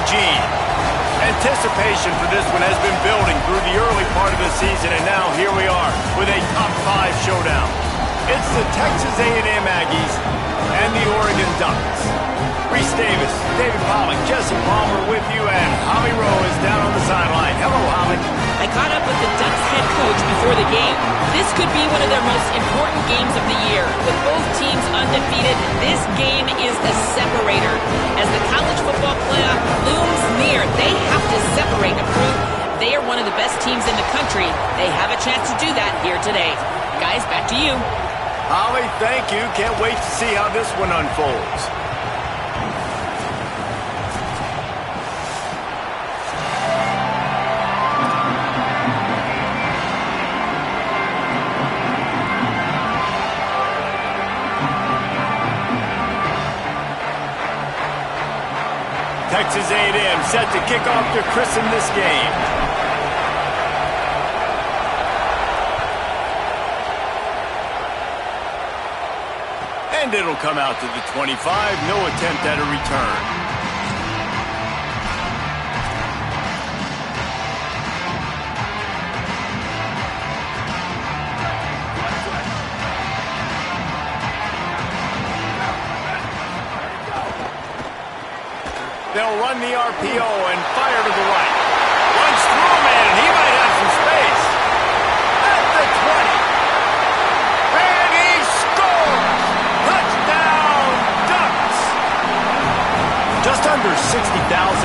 Eugene. Anticipation for this one has been building through the early part of the season, and now here we are with a top 5 showdown. It's the Texas A&M Aggies and the Oregon Ducks. Reese Davis, David Pollock, Jesse Palmer with you, and Holly Rowe is down on the sideline. Hello, Holly. I caught up with the Ducks head coach before the game. This could be one of their most important games of the year. With both teams undefeated, this game is a separator. As the college football playoff looms near, they have to separate and prove they are one of the best teams in the country. They have a chance to do that here today. Guys, back to you. Holly, thank you. Can't wait to see how this one unfolds. Texas A&M set to kick off to christen this game. And it'll come out to the 25. No attempt at a return. They'll run the RPO and fire to the right. Runs through a man, and he might have some space. At the 20. And he scores! Touchdown, Ducks! Just under 60,000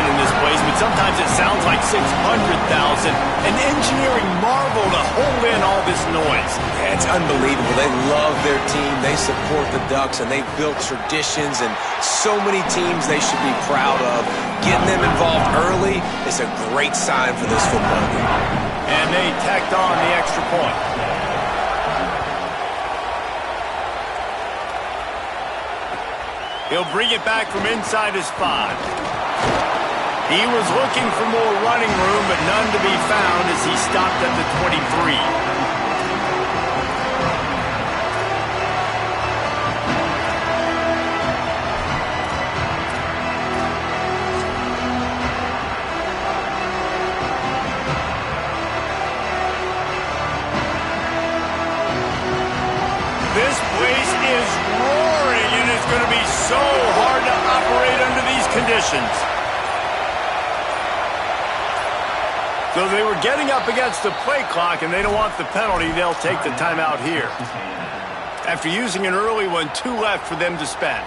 in this place, but sometimes it sounds like 600,000. An engineering marvel to hold in all this noise. Yeah, it's unbelievable. They love their team. They support the Ducks, and they've built traditions and so many teams they should be proud of. Getting them involved early is a great sign for this football game. And they tacked on the extra point. He'll bring it back from inside his 5. He was looking for more running room, but none to be found as he stopped at the 23. This place is roaring, and it's going to be so hard to operate under these conditions. So they were getting up against the play clock, and they don't want the penalty. They'll take the timeout here. After using an early one, 2 left for them to spend.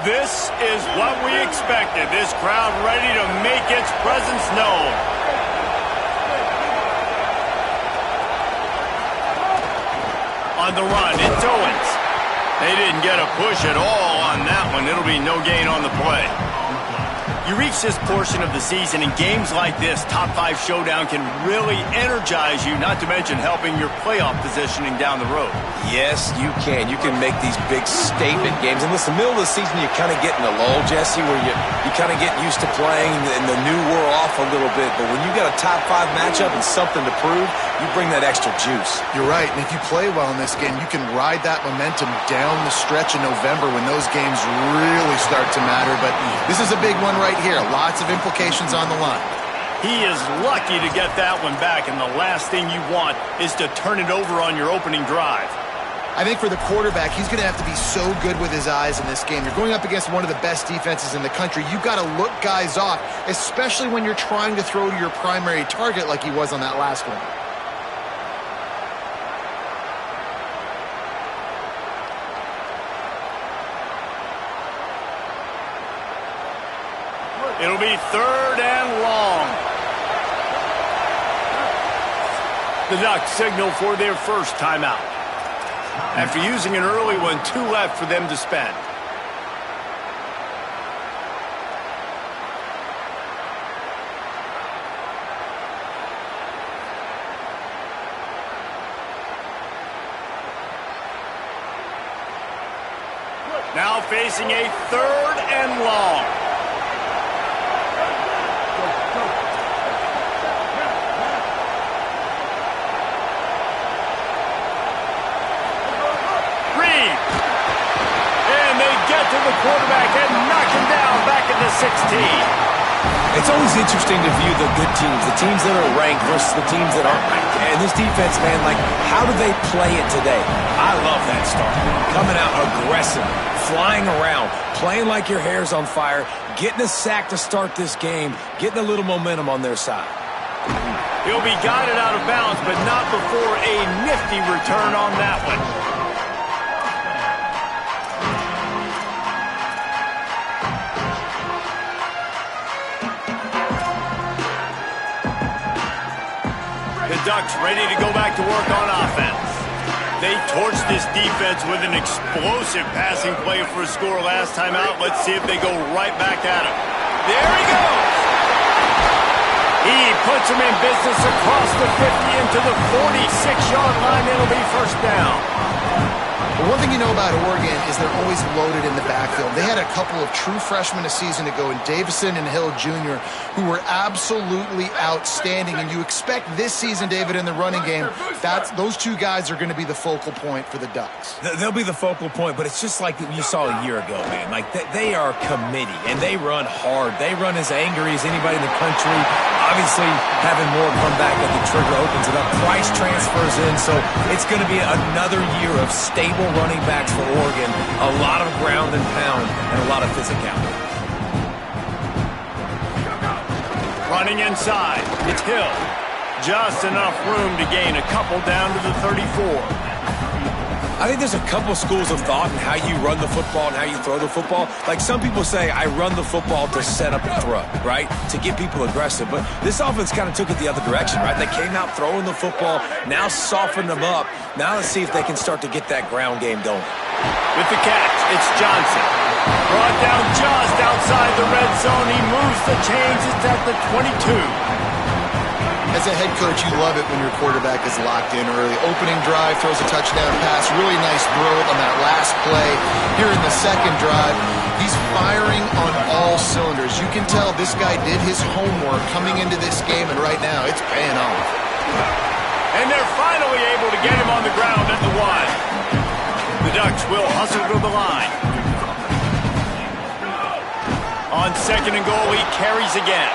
This is what we expected. This crowd ready to make its presence known. On the run, it's Owens. They didn't get a push at all on that one. It'll be no gain on the play. You reach this portion of the season, and games like this, top 5 showdown, can really energize you, not to mention helping your playoff positioning down the road. Yes, you can. You can make these big statement games. And listen, middle of the season, you kind of get in a lull, Jesse, where you kind of get used to playing and the new wear off a little bit. But when you got a top 5 matchup and something to prove, you bring that extra juice. You're right, and if you play well in this game, you can ride that momentum down the stretch in November when those games really start to matter. But this is a big one right here. Lots of implications on the line. He is lucky to get that one back, and the last thing you want is to turn it over on your opening drive. I think for the quarterback, he's going to have to be so good with his eyes in this game. You're going up against one of the best defenses in the country. You've got to look guys off, especially when you're trying to throw to your primary target like he was on that last one. It'll be 3rd and long. The Ducks signal for their first timeout. After using an early one, 2 left for them to spend. Now facing a 3rd and long. to the quarterback and knock him down back at the 16. It's always interesting to view the good teams, the teams that are ranked versus the teams that aren't ranked. And this defense, man, like, how do they play it today? I love that start. Coming out aggressive, flying around, playing like your hair's on fire, getting a sack to start this game, getting a little momentum on their side. He'll be guided out of bounds, but not before a nifty return on that one. The Ducks ready to go back to work on offense. They torched this defense with an explosive passing play for a score last time out. Let's see if they go right back at him. There he goes! He puts him in business across the 50 into the 46-yard line. It'll be first down. But one thing you know about Oregon is they're always loaded in the backfield. They had a couple of true freshmen a season ago in Davison and Hill Jr. who were absolutely outstanding. And you expect this season, David, in the running game, those two guys are going to be the focal point for the Ducks. They'll be the focal point, but it's just like you saw a year ago, man. Like, they are committee, and they run hard. They run as angry as anybody in the country. Obviously, having more come back at the trigger opens it up. Price transfers in, so it's going to be another year of stable running backs for Oregon. A lot of ground and pound and a lot of physicality. Running inside, it's Hill. Just enough room to gain a couple down to the 34. I think there's a couple schools of thought in how you run the football and how you throw the football. Like, some people say, I run the football to set up the throw, right? To get people aggressive. But this offense kind of took it the other direction, right? They came out throwing the football, now softened them up. Now let's see if they can start to get that ground game going. With the catch, it's Johnson. Brought down just outside the red zone. He moves the chains. It's at the 22. As a head coach, you love it when your quarterback is locked in early. Opening drive, throws a touchdown pass. Really nice throw on that last play. Here in the second drive, he's firing on all cylinders. You can tell this guy did his homework coming into this game, and right now it's paying off. And they're finally able to get him on the ground at the 1. The Ducks will hustle to the line. On second and goal, he carries again.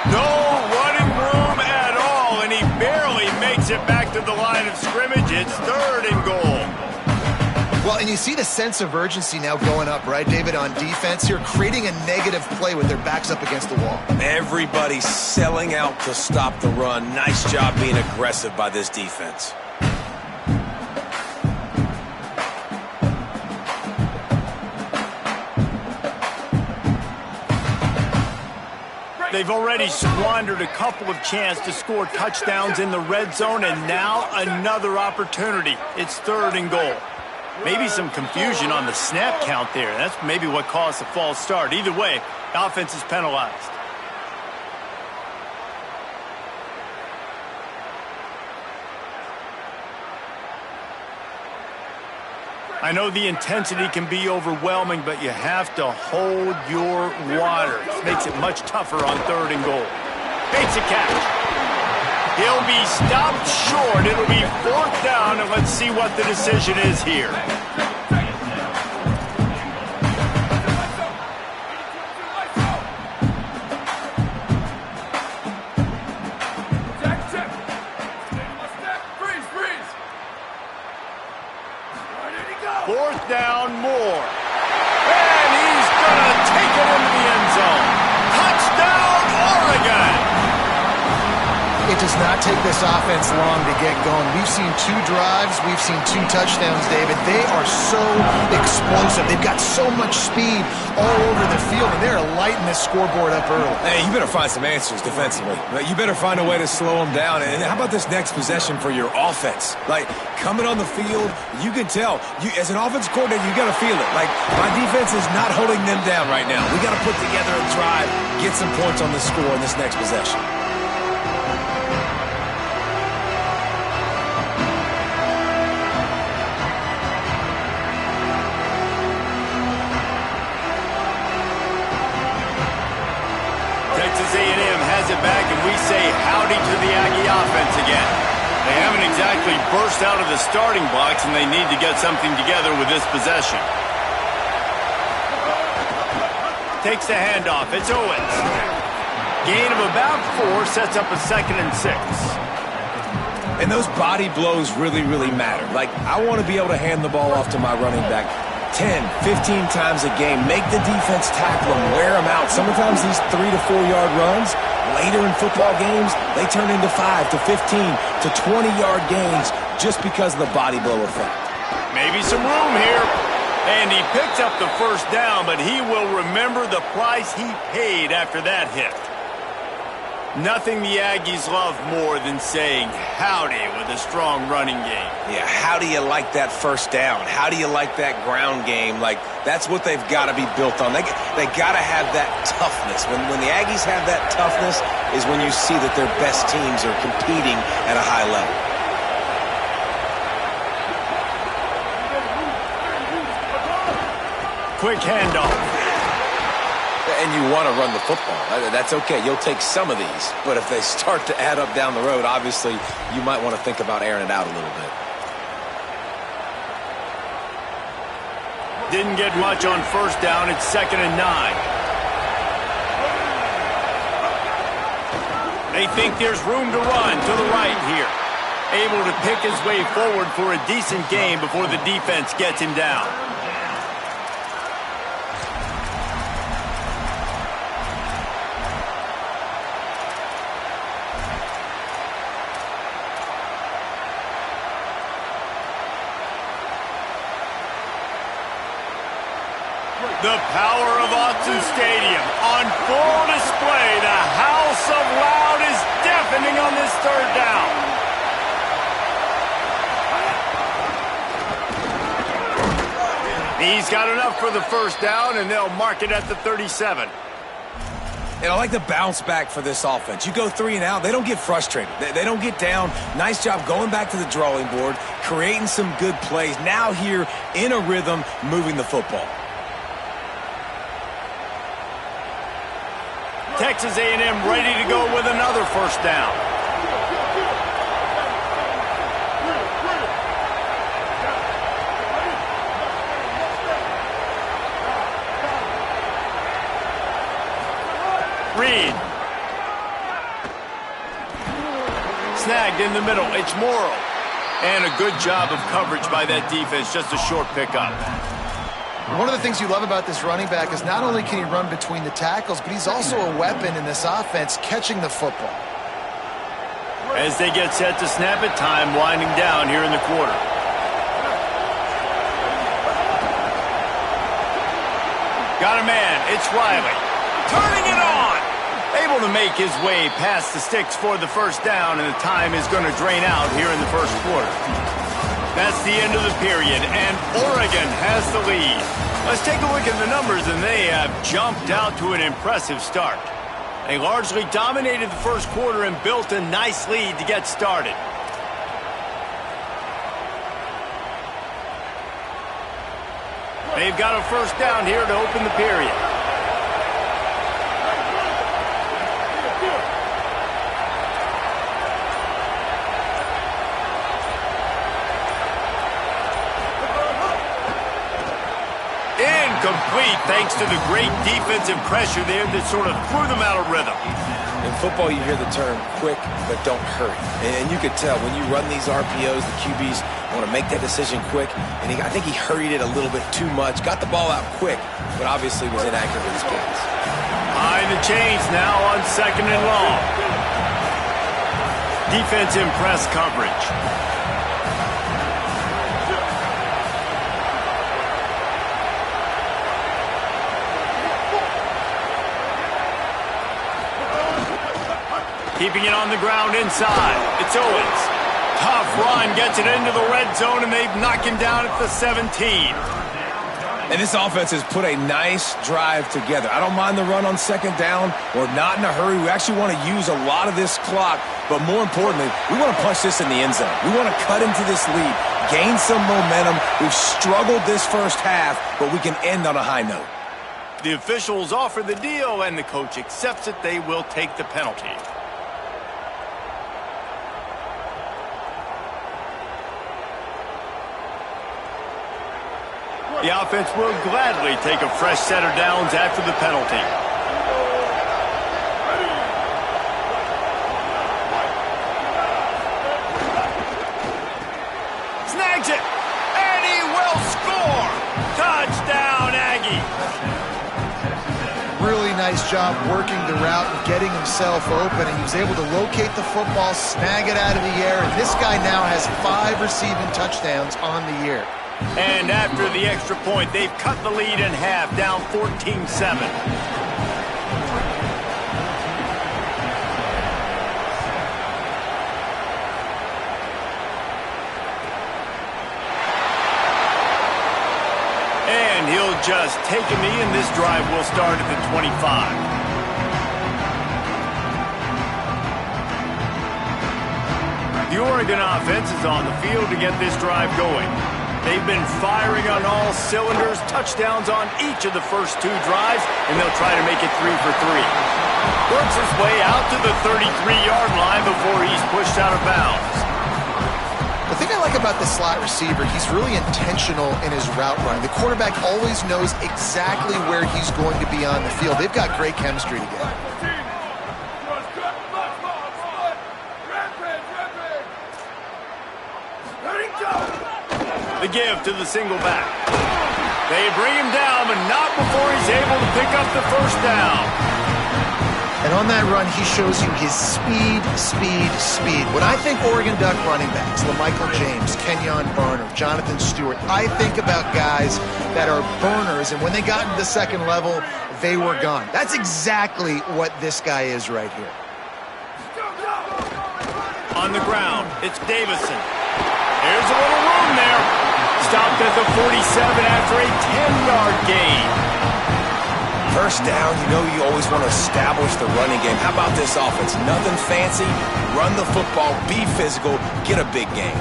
No running room at all, and he barely makes it back to the line of scrimmage. It's third and goal. Well, and you see the sense of urgency now going up, right, David, on defense here, creating a negative play with their backs up against the wall. Everybody's selling out to stop the run. Nice job being aggressive by this defense. They've already squandered a couple of chances to score touchdowns in the red zone, and now another opportunity. It's third and goal. Maybe some confusion on the snap count there. That's maybe what caused the false start. Either way, offense is penalized. I know the intensity can be overwhelming, but you have to hold your water. It makes it much tougher on third and goal. Bates a catch. He'll be stopped short. It'll be fourth down, and let's see what the decision is here. Fourth down, more. And he's going to take it into the end zone. Touchdown, Oregon! It does not take this offense long to get going. We've seen 2 drives. We've seen 2 touchdowns, David. They are so explosive. They've got so much speed all over the field, and they're lighting this scoreboard up early. Hey, you better find some answers defensively. You better find a way to slow them down. And how about this next possession for your offense? Like, coming on the field, you can tell. As an offensive coordinator, you got to feel it. Like, my defense is not holding them down right now. We got to put together a drive, get some points on the score in this next possession. A&M has it back, and we say howdy to the Aggie offense again. They haven't exactly burst out of the starting blocks, and they need to get something together with this possession. takes the handoff. It's Owens. Gain of about 4 sets up a 2nd and 6. And those body blows really, really matter. Like, I want to be able to hand the ball off to my running back 10, 15 times a game. Make the defense tackle them, wear them out. Sometimes these 3 to 4 yard runs, later in football games, they turn into 5 to 15 to 20 yard gains just because of the body blow effect. Maybe some room here. And he picks up the first down, but he will remember the price he paid after that hit. Nothing the Aggies love more than saying howdy with a strong running game. Yeah, how do you like that first down? How do you like that ground game? Like, that's what they've got to be built on. They got to have that toughness. When the Aggies have that toughness is when you see that their best teams are competing at a high level. Quick handoff. And you want to run the football. That's okay. You'll take some of these. But if they start to add up down the road, obviously, you might want to think about airing it out a little bit. Didn't get much on first down. It's 2nd and 9. They think there's room to run to the right here. Able to pick his way forward for a decent gain before the defense gets him down. The power of Autzen Stadium on full display. The house of loud is deafening on this 3rd down. He's got enough for the first down, and they'll mark it at the 37. And I like the bounce back for this offense. You go 3 and out, they don't get frustrated. They don't get down. Nice job going back to the drawing board, creating some good plays. Now here in a rhythm, moving the football. Texas A&M ready to go with another first down. Reed. Snagged in the middle. It's Morrow. And a good job of coverage by that defense. Just a short pickup. One of the things you love about this running back is not only can he run between the tackles, but he's also a weapon in this offense, catching the football. As they get set to snap it, time winding down here in the quarter. Got a man. It's Riley. Turning it on. Able to make his way past the sticks for the first down, and the time is going to drain out here in the first quarter. That's the end of the period, and Oregon has the lead. Let's take a look at the numbers, and they have jumped out to an impressive start. They largely dominated the first quarter and built a nice lead to get started. They've got a first down here to open the period. Complete thanks to the great defensive pressure there that sort of threw them out of rhythm. In football, you hear the term quick, but don't hurry. And you could tell when you run these RPOs, the QBs want to make that decision quick. And I think he hurried it a little bit too much. Got the ball out quick, but obviously was inaccurate with his pass. Behind the chains now on 2nd and long. Defense in press coverage. Keeping it on the ground inside. It's Owens. Tough run, gets it into the red zone, and they've knocked him down at the 17. And this offense has put a nice drive together. I don't mind the run on 2nd down. We're not in a hurry. We actually want to use a lot of this clock, but more importantly, we want to punch this in the end zone. We want to cut into this lead, gain some momentum. We've struggled this first half, but we can end on a high note. The officials offer the deal, and the coach accepts it. They will take the penalty. The offense will gladly take a fresh set of downs after the penalty. Snags it, and he will score. Touchdown, Aggie. Really nice job working the route and getting himself open, and he was able to locate the football, snag it out of the air, and this guy now has 5 receiving touchdowns on the year. And after the extra point, they've cut the lead in half, down 14-7. And he'll just take a knee, and this drive will start at the 25. The Oregon offense is on the field to get this drive going. They've been firing on all cylinders, touchdowns on each of the first 2 drives, and they'll try to make it 3 for 3. Works his way out to the 33-yard line before he's pushed out of bounds. The thing I like about the slot receiver, he's really intentional in his route running. The quarterback always knows exactly where he's going to be on the field. They've got great chemistry together. The give to the single back. They bring him down, but not before he's able to pick up the first down. And on that run, he shows you his speed. When I think Oregon Duck running backs, LaMichael James, Kenyon Barner, Jonathan Stewart, I think about guys that are burners, and when they got into the second level, they were gone. That's exactly what this guy is right here. On the ground, it's Davison. There's a little room there. Stopped at the 47 after a 10-yard gain. First down, you know you always want to establish the running game. How about this offense? Nothing fancy. Run the football, be physical, get a big gain.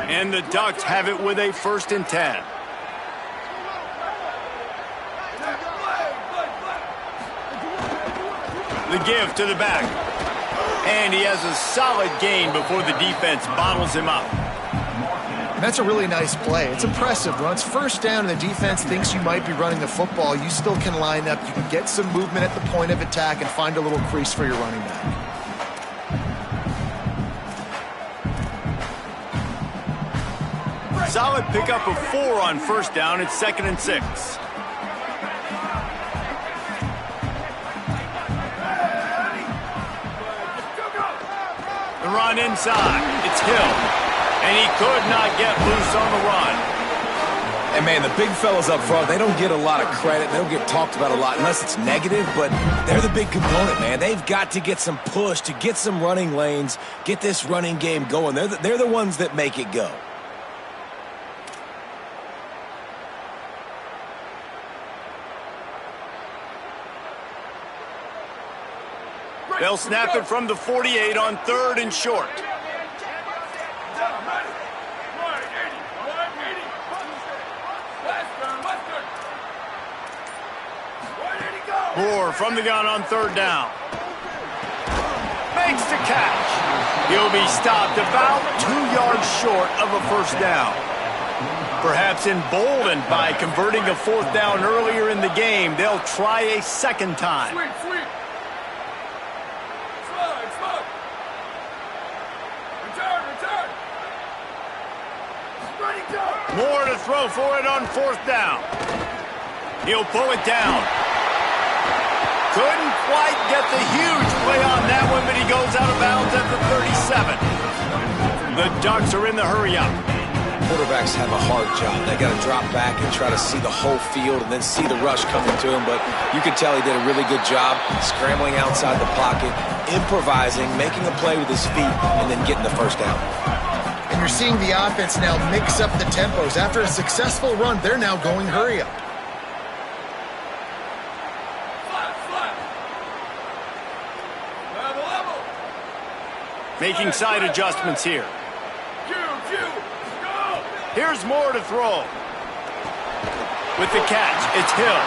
And the Ducks have it with a 1st and 10. The give to the back. And he has a solid gain before the defense bottles him up. And that's a really nice play. It's impressive. When it's first down and the defense thinks you might be running the football, you still can line up. You can get some movement at the point of attack and find a little crease for your running back. Solid pickup of 4 on first down. It's 2nd and 6. The run inside. It's Hill. And he could not get loose on the run. And, man, the big fellas up front, they don't get a lot of credit. They don't get talked about a lot unless it's negative, but they're the big component, man. They've got to get some push to get some running lanes, get this running game going. They're the ones that make it go. They'll snap it from the 48 on 3rd and short. Moore from the gun on 3rd down. Makes the catch. He'll be stopped about 2 yards short of a 1st down. Perhaps emboldened by converting a 4th down earlier in the game, they'll try a 2nd time. Moore to throw for it on 4th down. He'll pull it down. Couldn't quite get the huge play on that one, but he goes out of bounds at the 37. The Ducks are in the hurry-up. Quarterbacks have a hard job. They got to drop back and try to see the whole field and then see the rush coming to him. But you can tell he did a really good job scrambling outside the pocket, improvising, making a play with his feet, and then getting the 1st down. And you're seeing the offense now mix up the tempos. After a successful run, they're now going hurry-up. Making side adjustments here. Here's Moore to throw. With the catch, it's Hill.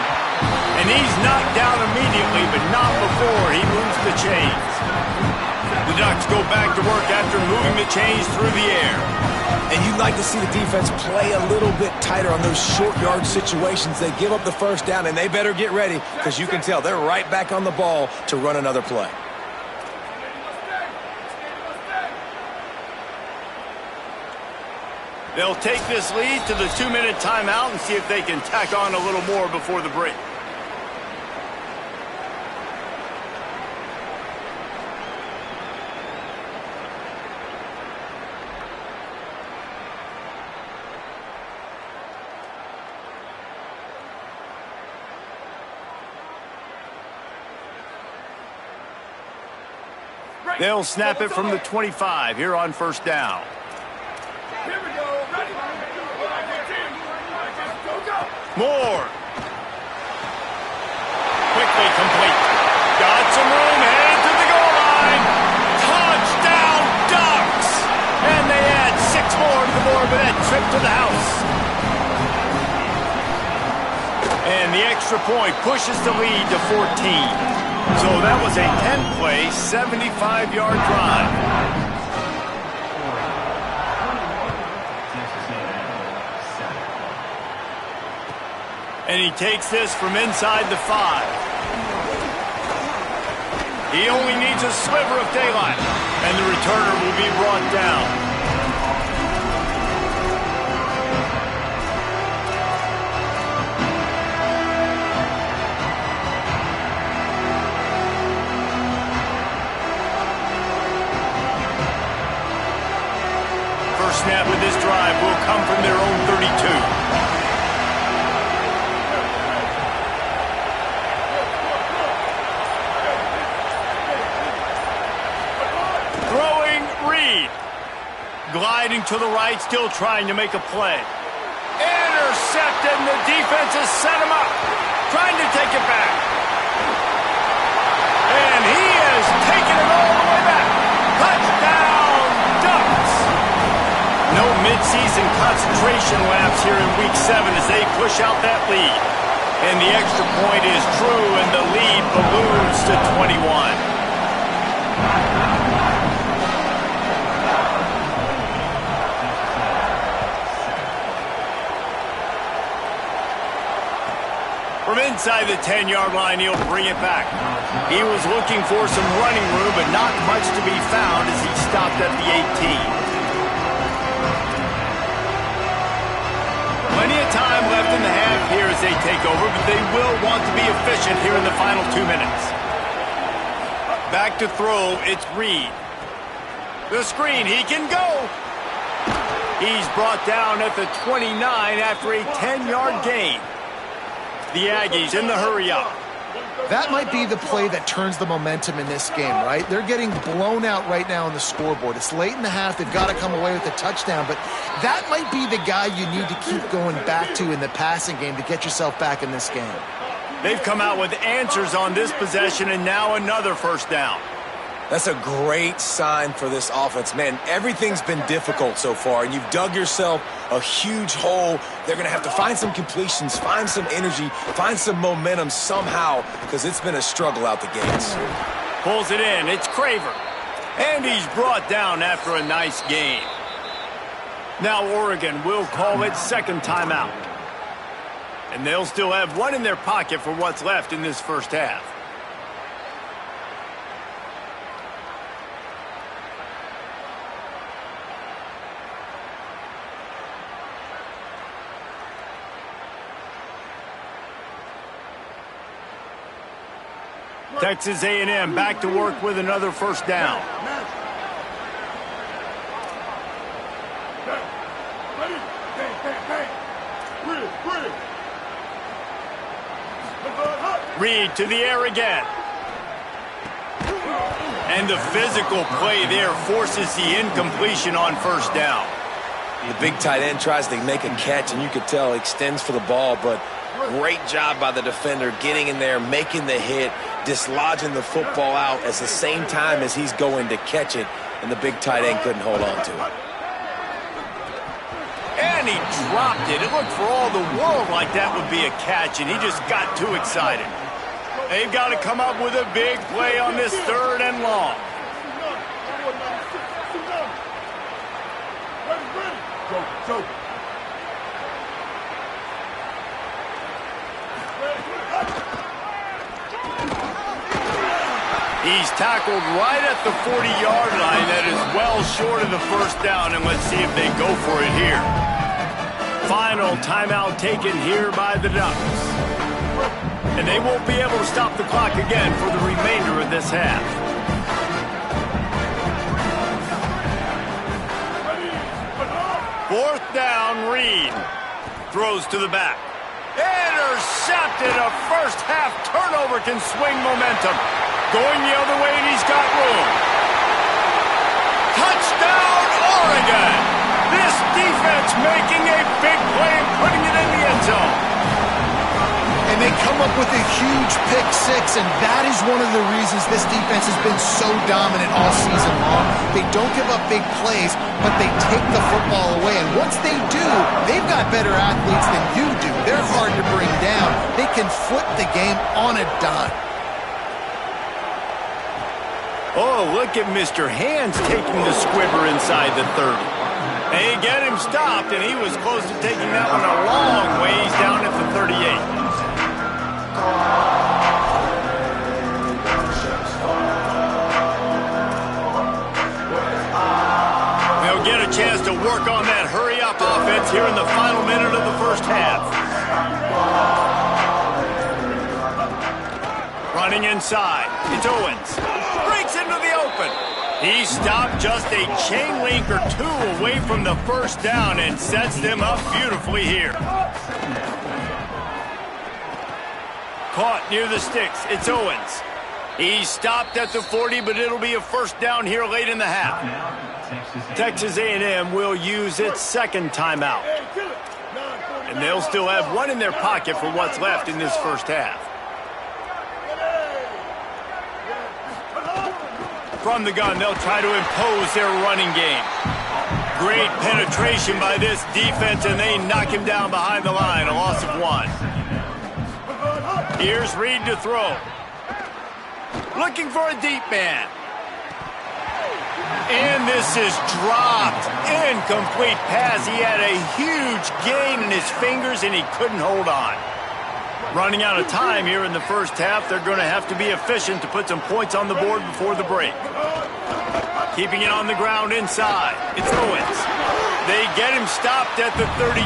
And he's knocked down immediately, but not before he moves the chains. The The Ducks go back to work after moving the chains through the air. And you'd like to see the defense play a little bit tighter on those short yard situations. They give up the first down, and they better get ready because you can tell they're right back on the ball to run another play. They'll take this lead to the 2-minute timeout and see if they can tack on a little more before the break. They'll snap it from the 25 here on first down. Here we go. Ready? More. Quickly complete. Got some room, headed to the goal line. Touchdown, Ducks! And they add 6 more to the board with that trip to the house. And the extra point pushes the lead to 14. So that was a 10-play, 75-yard drive. And he takes this from inside the 5. He only needs a sliver of daylight, and the returner will be brought down. Snap of this drive will come from their own 32. Throwing Reed. Gliding to the right, still trying to make a play. Intercepted, and the defense has set him up. Trying to take it back. And he has taken it all the way back. Touchdown, Ducks! No mid-season concentration laps here in Week 7 as they push out that lead. And the extra point is true, and the lead balloons to 21. From inside the 10-yard line, he'll bring it back. He was looking for some running room, but not much to be found as he stopped at the 18. Plenty of time left in the half here as they take over, but they will want to be efficient here in the final 2 minutes. Back to throw, it's Reed. The screen, he can go. He's brought down at the 29 after a 10-yard gain. The Aggies in the hurry-up. That might be the play that turns the momentum in this game, right? They're getting blown out right now on the scoreboard. It's late in the half. They've got to come away with a touchdown, but that might be the guy you need to keep going back to in the passing game to get yourself back in this game. They've come out with answers on this possession, and now another first down. That's a great sign for this offense. Man, everything's been difficult so far, and you've dug yourself a huge hole. They're going to have to find some completions, find some energy, find some momentum somehow, because it's been a struggle out the gates. Pulls it in. It's Craver. And he's brought down after a nice game. Now Oregon will call it second timeout. And they'll still have one in their pocket for what's left in this first half. Texas A&M back to work with another first down. Reed to the air again. And the physical play there forces the incompletion on first down. The big tight end tries to make a catch, and you could tell he extends for the ball, but great job by the defender getting in there, making the hit, dislodging the football out at the same time as he's going to catch it, and the big tight end couldn't hold on to it. And he dropped it. It looked for all the world like that would be a catch, and he just got too excited. They've got to come up with a big play on this 3rd and long. Joker. He's tackled right at the 40-yard line. That is well short of the first down, and let's see if they go for it here. Final timeout taken here by the Ducks. And they won't be able to stop the clock again for the remainder of this half. Fourth down, Reed throws to the back. Intercepted. A first half turnover can swing momentum. Going the other way, and he's got room. Touchdown, Oregon! This defense making a big play and putting it in the end zone. And they come up with a huge pick six, and that is one of the reasons this defense has been so dominant all season long. They don't give up big plays, but they take the football away. And once they do, they've got better athletes than you do. They're hard to bring down. They can flip the game on a dime. Oh, look at Mr. Hands taking the squibber inside the 30. They get him stopped, and he was close to taking that one a long ways down at the 38. They'll get a chance to work on that hurry-up offense here in the final minute of the first half. Running inside, it's Owens. Breaks into the open. He stopped just a chain link or two away from the first down and sets them up beautifully here. Caught near the sticks. It's Owens. He stopped at the 40, but it'll be a first down here late in the half. Texas A&M will use its second timeout. And they'll still have one in their pocket for what's left in this first half. From the gun, they'll try to impose their running game. Great penetration by this defense, and they knock him down behind the line, a loss of 1. Here's Reed to throw. Looking for a deep man. And this is dropped. Incomplete pass. He had a huge gain in his fingers, and he couldn't hold on. Running out of time here in the first half, they're going to have to be efficient to put some points on the board before the break. Keeping it on the ground inside. It's Owens. They get him stopped at the 32.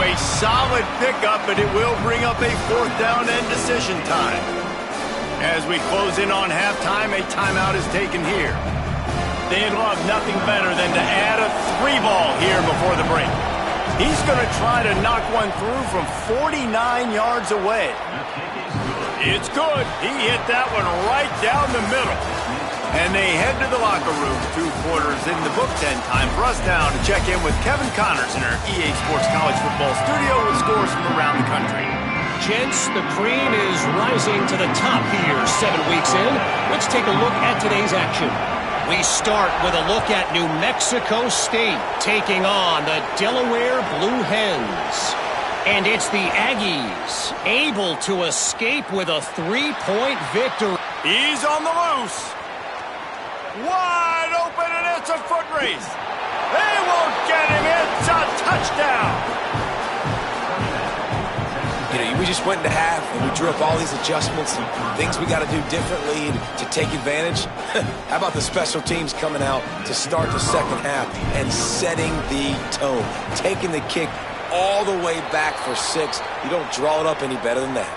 A solid pickup, but it will bring up a fourth down and decision time. As we close in on halftime, a timeout is taken here. They'd love nothing better than to add a 3-ball here before the break. He's going to try to knock one through from 49 yards away. It's good. He hit that one right down the middle. And they head to the locker room. 2 quarters in the book, 10 time for us now to check in with Kevin Connors in our EA Sports College Football studio with scores from around the country. Gents, the cream is rising to the top here 7 weeks in. Let's take a look at today's action. We start with a look at New Mexico State taking on the Delaware Blue Hens. And it's the Aggies able to escape with a 3-point victory. He's on the loose. Wide open, and it's a foot race. They won't get him. It's a touchdown. You know, we just went into half, and we drew up all these adjustments and things we got to do differently to take advantage. How about the special teams coming out to start the second half and setting the tone, taking the kick all the way back for 6. You don't draw it up any better than that.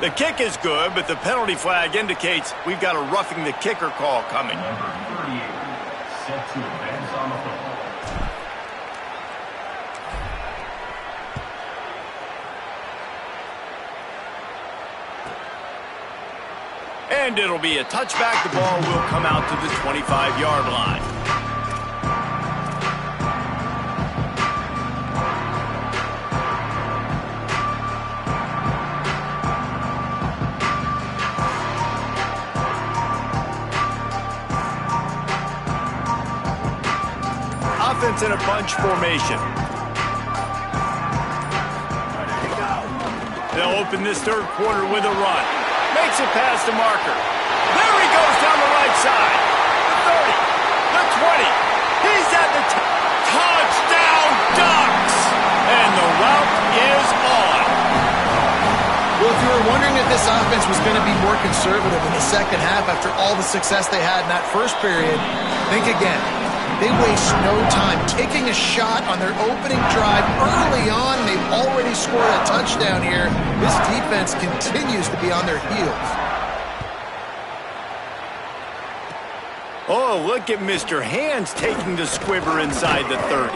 The kick is good, but the penalty flag indicates we've got a roughing the kicker call coming. Number 38, set to advance on the football. And it'll be a touchback. The ball will come out to the 25-yard line. Offense in a bunch formation. They'll open this third quarter with a run. Makes it past the marker. There he goes down the right side. The 30, the 20. He's at the touchdown, Ducks! this offense was going to be more conservative in the second half after all the success they had in that first period. Think again. They waste no time taking a shot on their opening drive early on. They've already scored a touchdown here. This defense continues to be on their heels. Oh, look at Mr. Hands taking the squibber inside the 30.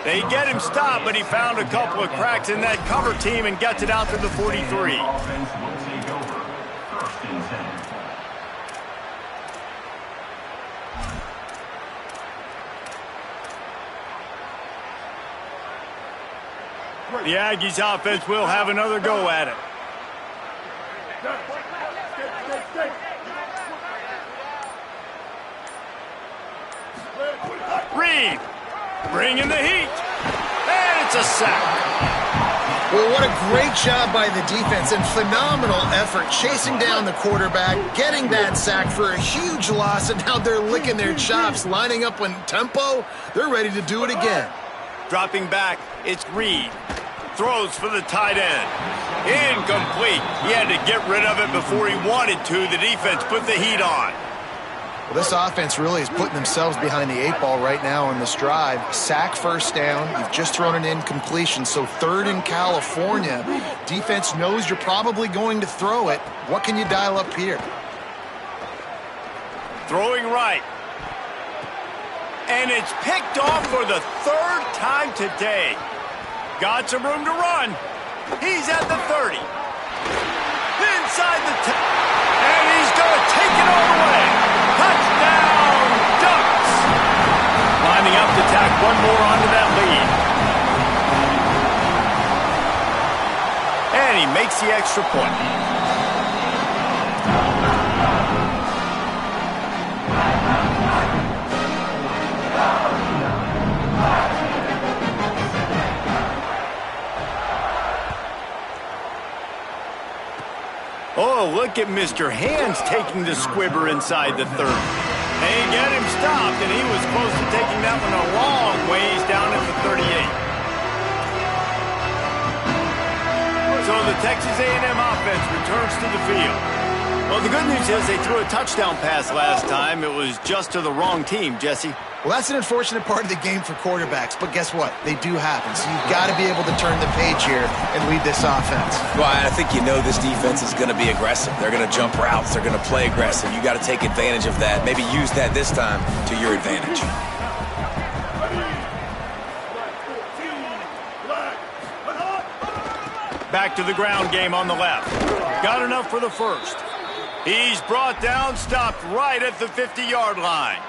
They get him stopped, but he found a couple of cracks in that cover team and gets it out to the 43. Offense will take over. First and 10. The Aggies offense will have another go at it. Reed, bringing the heat, and it's a sack. Well, what a great job by the defense and phenomenal effort chasing down the quarterback, getting that sack for a huge loss, and now they're licking their chops, lining up on tempo. They're ready to do it again. Dropping back, it's Reed. Throws for the tight end. Incomplete. He had to get rid of it before he wanted to. The defense put the heat on. Well, this offense really is putting themselves behind the 8 ball right now on this drive. Sack first down. You've just thrown an incompletion, so third in California. Defense knows you're probably going to throw it. What can you dial up here? Throwing right. And it's picked off for the third time today. Got some room to run. He's at the 30. Inside the 10. And he's going to take it all the way. Touchdown, Ducks. Lining up to tack one more onto that lead. And he makes the extra point. Oh, look at Mr. Hands taking the squibber inside the 30. They get him stopped, and he was close to taking that one a long ways down at the 38. So the Texas A&M offense returns to the field. Well, the good news is they threw a touchdown pass last time. It was just to the wrong team, Jesse. Well, that's an unfortunate part of the game for quarterbacks, but guess what? They do happen, so you've got to be able to turn the page here and lead this offense. Well, I think you know this defense is going to be aggressive. They're going to jump routes. They're going to play aggressive. You got to take advantage of that. Maybe use that this time to your advantage. Back to the ground game on the left. Got enough for the first. He's brought down, stopped right at the 50-yard line.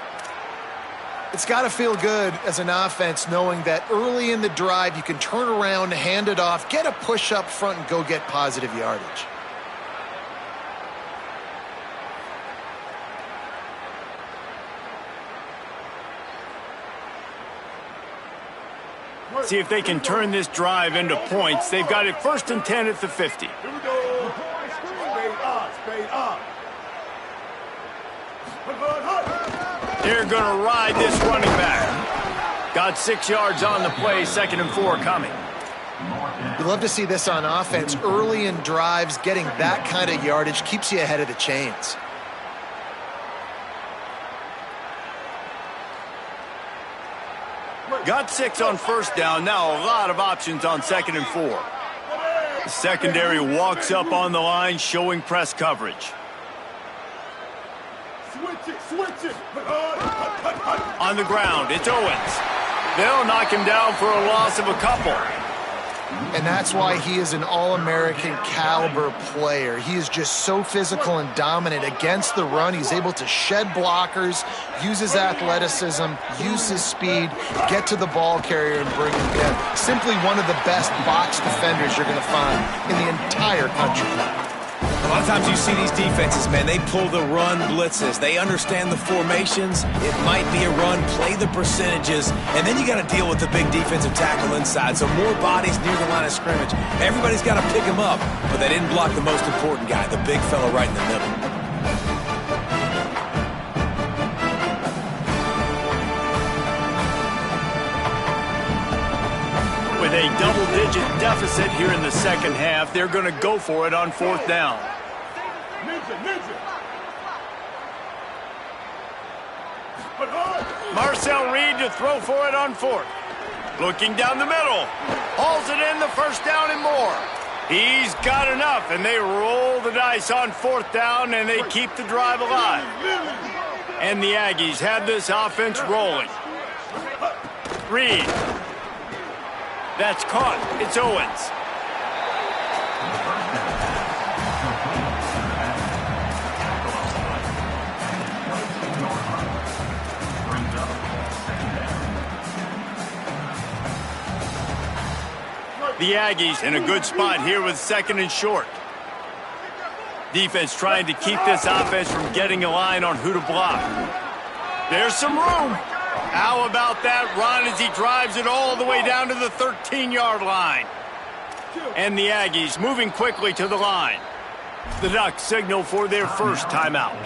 It's got to feel good as an offense knowing that early in the drive you can turn around, hand it off, get a push up front, and go get positive yardage. See if they can turn this drive into points. They've got it 1st and 10 at the 50. Here we go. Spade up. They're going to ride this running back. Got 6 yards on the play, 2nd and 4 coming. You love to see this on offense. Early in drives, getting that kind of yardage keeps you ahead of the chains. Got 6 on 1st down. Now a lot of options on 2nd and 4. The secondary walks up on the line, showing press coverage. Switch it. On the ground, it's Owens. They'll knock him down for a loss of a couple. And that's why he is an All-American caliber player. He is just so physical and dominant against the run. He's able to shed blockers, use his athleticism, use his speed, get to the ball carrier and bring him down. Simply one of the best box defenders you're going to find in the entire country. A lot of times you see these defenses, man, they pull the run blitzes. They understand the formations. It might be a run, play the percentages, and then you got to deal with the big defensive tackle inside. So more bodies near the line of scrimmage. Everybody's got to pick him up, but they didn't block the most important guy, the big fella right in the middle. With a double-digit deficit here in the second half, they're going to go for it on 4th down. Marcel Reed to throw for it on fourth. Looking down the middle. Hauls it in, the first down and more. He's got enough, and they roll the dice on fourth down, and they keep the drive alive. And the Aggies have this offense rolling. Reed. That's caught. It's Owens. The Aggies in a good spot here with second and short. Defense trying to keep this offense from getting a line on who to block. There's some room. How about that run as he drives it all the way down to the 13-yard line? And the Aggies moving quickly to the line. The Ducks signal for their first timeout.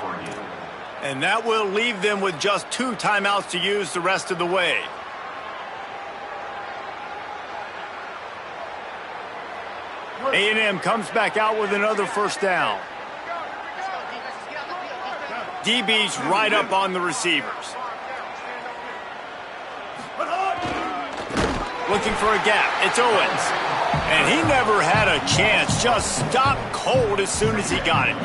And that will leave them with just 2 timeouts to use the rest of the way. A&M comes back out with another first down. DB's right up on the receivers. Looking for a gap. It's Owens. And he never had a chance. Just stopped cold as soon as he got it.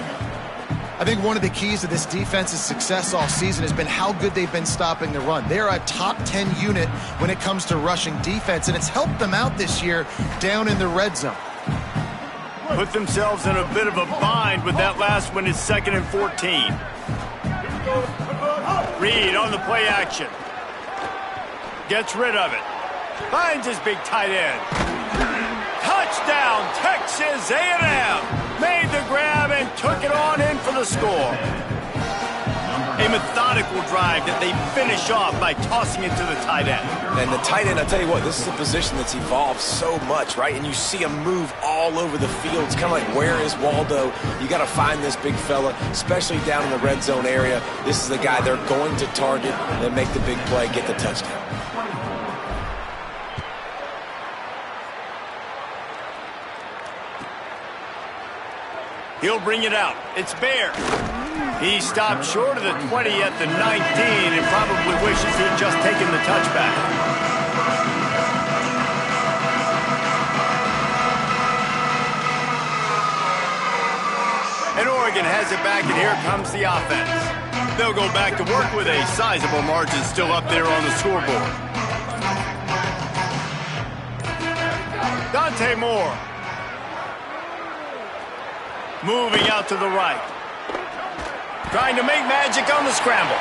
I think one of the keys to this defense's success all season has been how good they've been stopping the run. They're a top 10 unit when it comes to rushing defense, and it's helped them out this year down in the red zone. Put themselves in a bit of a bind with that last one. It's 2nd and 14. Reed on the play action. Gets rid of it. Finds his big tight end. Touchdown, Texas A&M. Made the grab and took it on in for the score. A methodical drive that they finish off by tossing it to the tight end. And the tight end, I'll tell you what, this is a position that's evolved so much, right? And you see him move all over the field. It's kind of like, where is Waldo? You got to find this big fella, especially down in the red zone area. This is the guy they're going to target and make the big play, get the touchdown. He'll bring it out. It's Bear. He stopped short of the 20 at the 19 and probably wishes he'd just taken the touchback. And Oregon has it back, and here comes the offense. They'll go back to work with a sizable margin still up there on the scoreboard. Dante Moore. Moving out to the right. Trying to make magic on the scramble.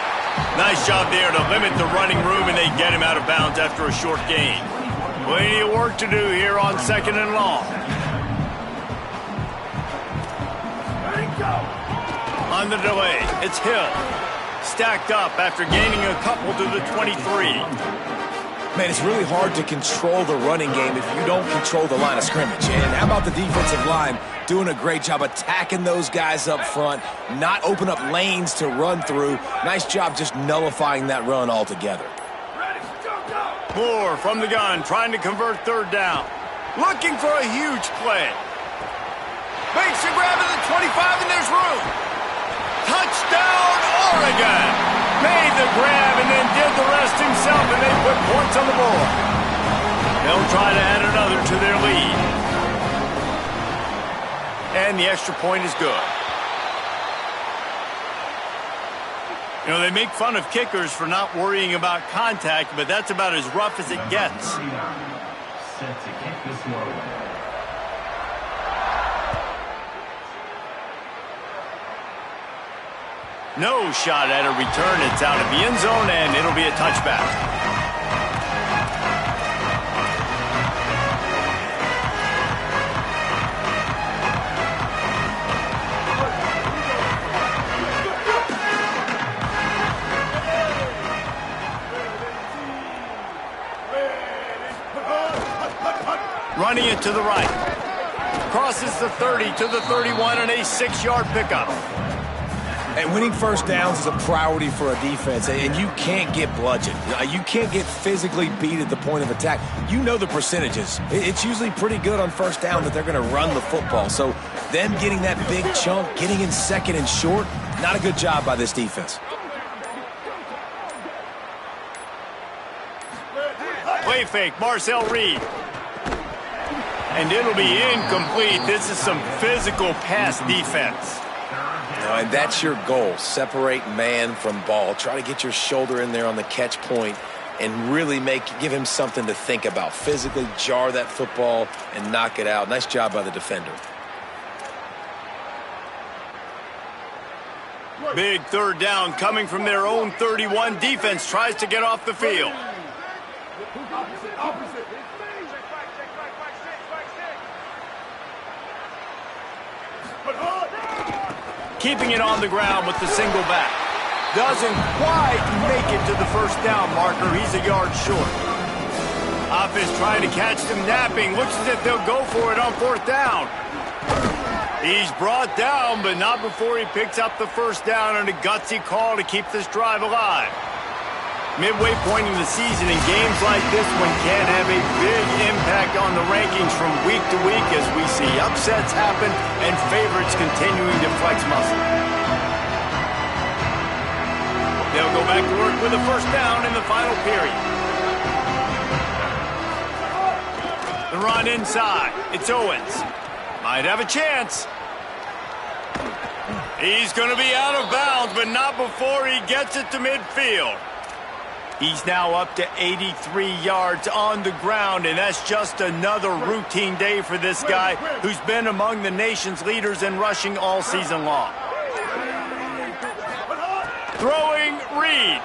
Nice job there to limit the running room, and they get him out of bounds after a short gain. Plenty of work to do here on 2nd and long. On the delay, it's Hill. Stacked up after gaining a couple to the 23. Man, it's really hard to control the running game if you don't control the line of scrimmage. And how about the defensive line doing a great job attacking those guys up front, not open up lanes to run through. Nice job just nullifying that run altogether. Moore from the gun, trying to convert 3rd down. Looking for a huge play. Makes a grab at the 25, and there's room. Touchdown, Oregon! Made the grab and then did the rest himself, and they put points on the board. They'll try to add another to their lead. And the extra point is good. You know, they make fun of kickers for not worrying about contact, but that's about as rough as it gets. Set to kick this one away. No shot at a return. It's out of the end zone, and it'll be a touchback. Running it to the right. Crosses the 30 to the 31 and a 6-yard pickup. And winning first downs is a priority for a defense, and you can't get bludgeoned. You can't get physically beat at the point of attack. You know the percentages. It's usually pretty good on first down that they're going to run the football. So them getting that big chunk, getting in second and short, not a good job by this defense. Play fake, Marcel Reed. And it'll be incomplete. This is some physical pass defense. And that's your goal. Separate man from ball. Try to get your shoulder in there on the catch point and really give him something to think about. Physically jar that football and knock it out. Nice job by the defender. Big third down coming from their own 31. Defense tries to get off the field. Keeping it on the ground with the single back. Doesn't quite make it to the first down marker. He's a yard short. Offense trying to catch them napping. Looks as if they'll go for it on fourth down. He's brought down, but not before he picks up the first down on a gutsy call to keep this drive alive. Midway point in the season, and games like this one can have a big impact on the rankings from week to week as we see upsets happen and favorites continuing to flex muscle. They'll go back to work with a first down in the final period. The run inside. It's Owens. Might have a chance. He's going to be out of bounds, but not before he gets it to midfield. He's now up to 83 yards on the ground, and that's just another routine day for this guy who's been among the nation's leaders in rushing all season long. Throwing Reed.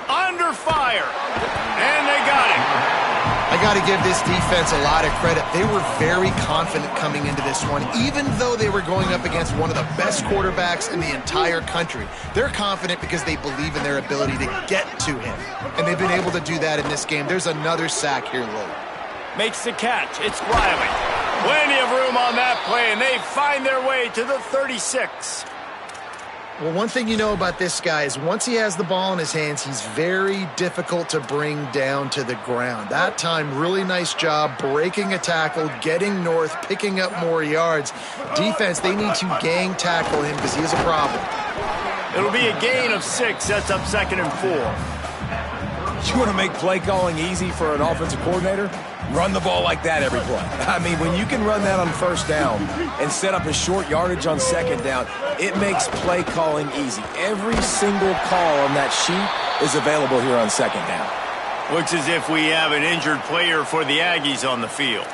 Under fire. And they got him. I got to give this defense a lot of credit. They were very confident coming into this one, even though they were going up against one of the best quarterbacks in the entire country. They're confident because they believe in their ability to get to him, and they've been able to do that in this game. There's another sack here late. Makes the catch. It's Riley. Plenty of room on that play, and they find their way to the 36. Well, one thing you know about this guy is once he has the ball in his hands, he's very difficult to bring down to the ground. That time, really nice job breaking a tackle, getting north, picking up more yards. Defense, they need to gang tackle him because he is a problem. It'll be a gain of 6, sets up 2nd and 4. You want to make play calling easy for an offensive coordinator? Run the ball like that every play. I mean, when you can run that on first down and set up a short yardage on second down, it makes play calling easy. Every single call on that sheet is available here on second down. Looks as if we have an injured player for the Aggies on the field.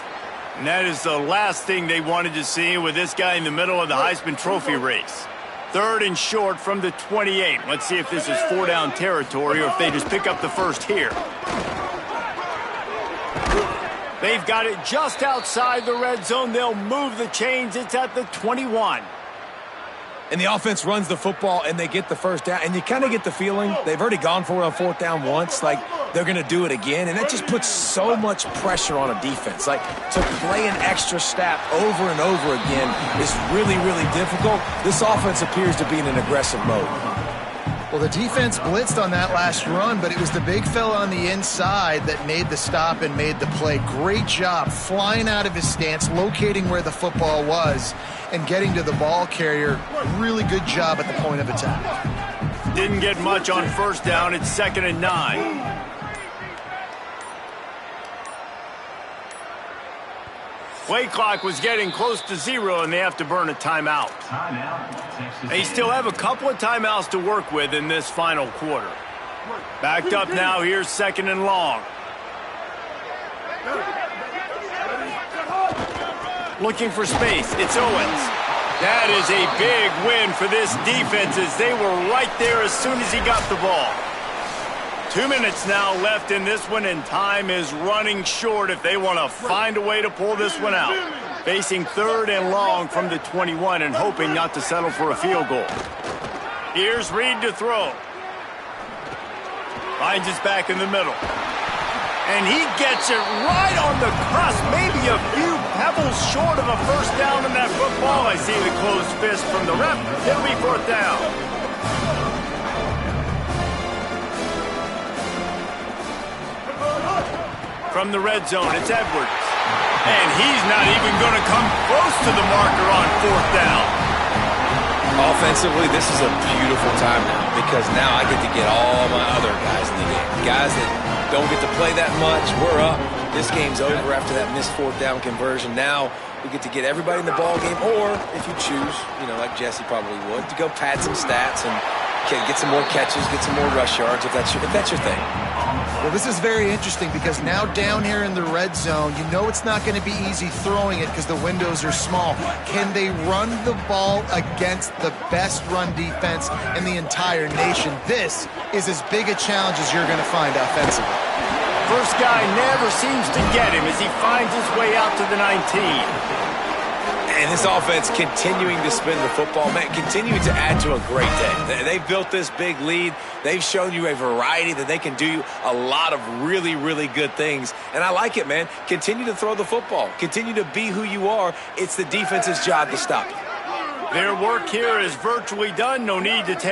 And that is the last thing they wanted to see with this guy in the middle of the Heisman Trophy race. 3rd and short from the 28. Let's see if this is 4-down territory or if they just pick up the first here. They've got it just outside the red zone. They'll move the chains. It's at the 21. And the offense runs the football, and they get the first down. And you kind of get the feeling they've already gone for it on 4th down once. Like, they're going to do it again. And that just puts so much pressure on a defense. Like, to play an extra snap over and over again is really, really difficult. This offense appears to be in an aggressive mode. Well, the defense blitzed on that last run, but it was the big fella on the inside that made the stop and made the play. Great job flying out of his stance, locating where the football was, and getting to the ball carrier. Really good job at the point of attack. Didn't get much on first down. It's 2nd and 9. Play clock was getting close to 0, and they have to burn a timeout. They still have a couple of timeouts to work with in this final quarter. Backed up now. Here's 2nd and long. Looking for space. It's Owens. That is a big win for this defense as they were right there as soon as he got the ball. 2 minutes now left in this one, and time is running short if they want to find a way to pull this one out. Facing 3rd and long from the 21 and hoping not to settle for a field goal. Here's Reed to throw. Finds his back in the middle. And he gets it right on the crust, maybe a few pebbles short of a first down in that football. I see the closed fist from the ref. It'll be fourth down. From the red zone, it's Edwards. And he's not even going to come close to the marker on fourth down. Offensively, this is a beautiful time now because now I get to get all my other guys in the game. Guys that don't get to play that much. We're up. This game's over after that missed fourth down conversion. Now we get to get everybody in the ball game, or if you choose, like Jesse probably would, to go pad some stats and get some more catches, get some more rush yards if that's your thing. Well, this is very interesting because now down here in the red zone, it's not going to be easy throwing it because the windows are small. Can they run the ball against the best run defense in the entire nation? This is as big a challenge as you're going to find offensively. First guy never seems to get him as he finds his way out to the 19. And this offense continuing to spin the football, man, continuing to add to a great day. They've built this big lead. They've shown you a variety that they can do a lot of really, really good things. And I like it, man. Continue to throw the football. Continue to be who you are. It's the defense's job to stop you. Their work here is virtually done. No need to take